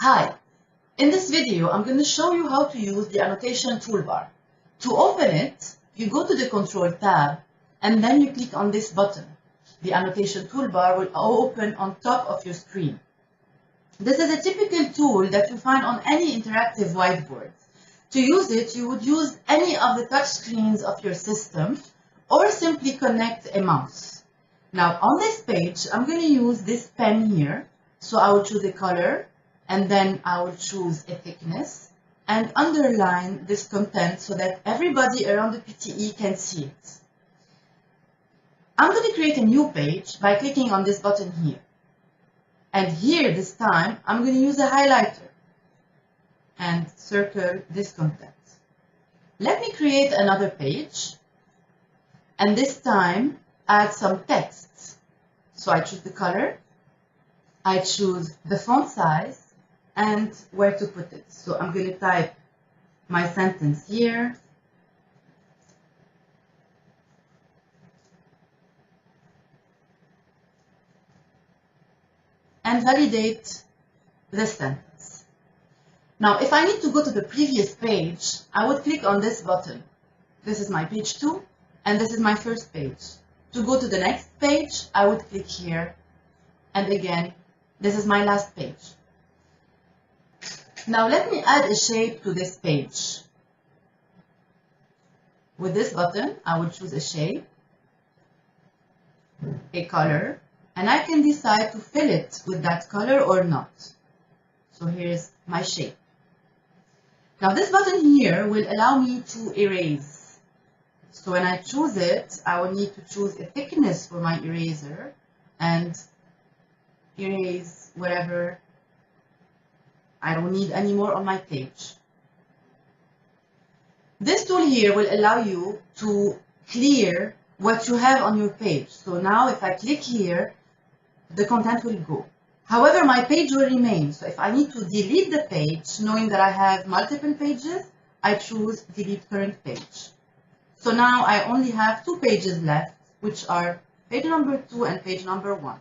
Hi, in this video I'm going to show you how to use the annotation toolbar. To open it, you go to the Control tab and then you click on this button. The annotation toolbar will open on top of your screen. This is a typical tool that you find on any interactive whiteboard. To use it, you would use any of the touch screens of your system or simply connect a mouse. Now on this page, I'm going to use this pen here. So I will choose a color and then I will choose a thickness and underline this content so that everybody around the PTE can see it. I'm going to create a new page by clicking on this button here. And here this time, I'm going to use a highlighter and circle this content. Let me create another page and this time add some text. So I choose the color, I choose the font size and where to put it. So I'm going to type my sentence here. And validate this sentence. Now, if I need to go to the previous page, I would click on this button. This is my page 2, and this is my first page. To go to the next page, I would click here. And again, this is my last page. Now, let me add a shape to this page. With this button, I will choose a shape, a color, and I can decide to fill it with that color or not. So here's my shape. Now this button here will allow me to erase. So when I choose it, I will need to choose a thickness for my eraser and erase whatever I don't need anymore on my page. This tool here will allow you to clear what you have on your page. So now if I click here, the content will go. However, my page will remain. So if I need to delete the page, knowing that I have multiple pages, I choose delete current page. So now I only have 2 pages left, which are page number 2 and page number 1.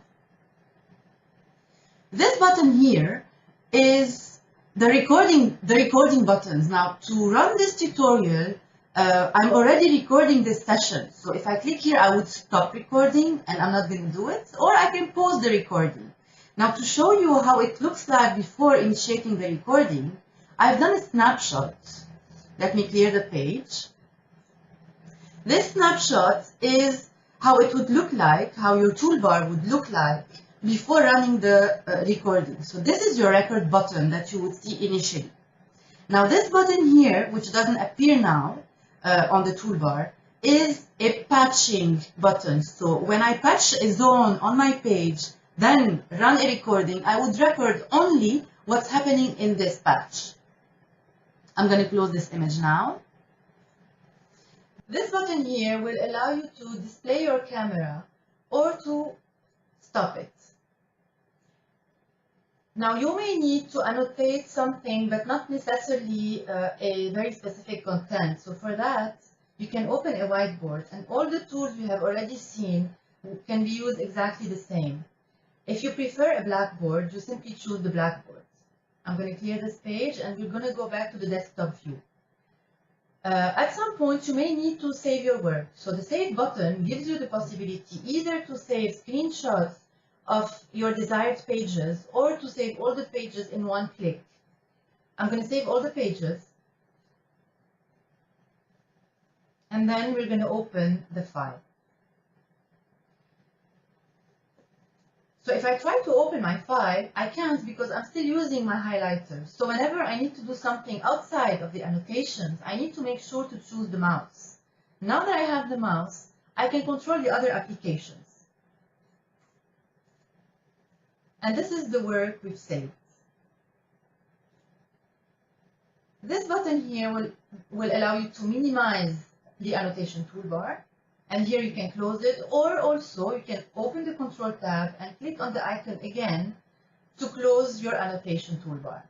This button here is the recording buttons. Now to run this tutorial, I'm already recording this session. So if I click here, I would stop recording and I'm not going to do it, or I can pause the recording. Now to show you how it looks like before initiating the recording, I've done a snapshot. Let me clear the page. This snapshot is how it would look like, how your toolbar would look like before running the recording. So this is your record button that you would see initially. Now this button here, which doesn't appear now on the toolbar, is a patching button. So when I patch a zone on my page, then run a recording, I would record only what's happening in this patch. I'm going to close this image now. This button here will allow you to display your camera or to stop it. Now you may need to annotate something, but not necessarily a very specific content. So for that, you can open a whiteboard and all the tools you have already seen can be used exactly the same. If you prefer a blackboard, you simply choose the blackboard. I'm going to clear this page and we're going to go back to the desktop view. At some point, you may need to save your work. So the Save button gives you the possibility either to save screenshots of your desired pages or to save all the pages in one click. I'm going to save all the pages. And then we're going to open the file. So if I try to open my file, I can't because I'm still using my highlighter. So whenever I need to do something outside of the annotations, I need to make sure to choose the mouse. Now that I have the mouse, I can control the other applications. And this is the work we've saved. This button here will allow you to minimize the annotation toolbar. And here you can close it, or also you can open the Control tab and click on the icon again to close your annotation toolbar.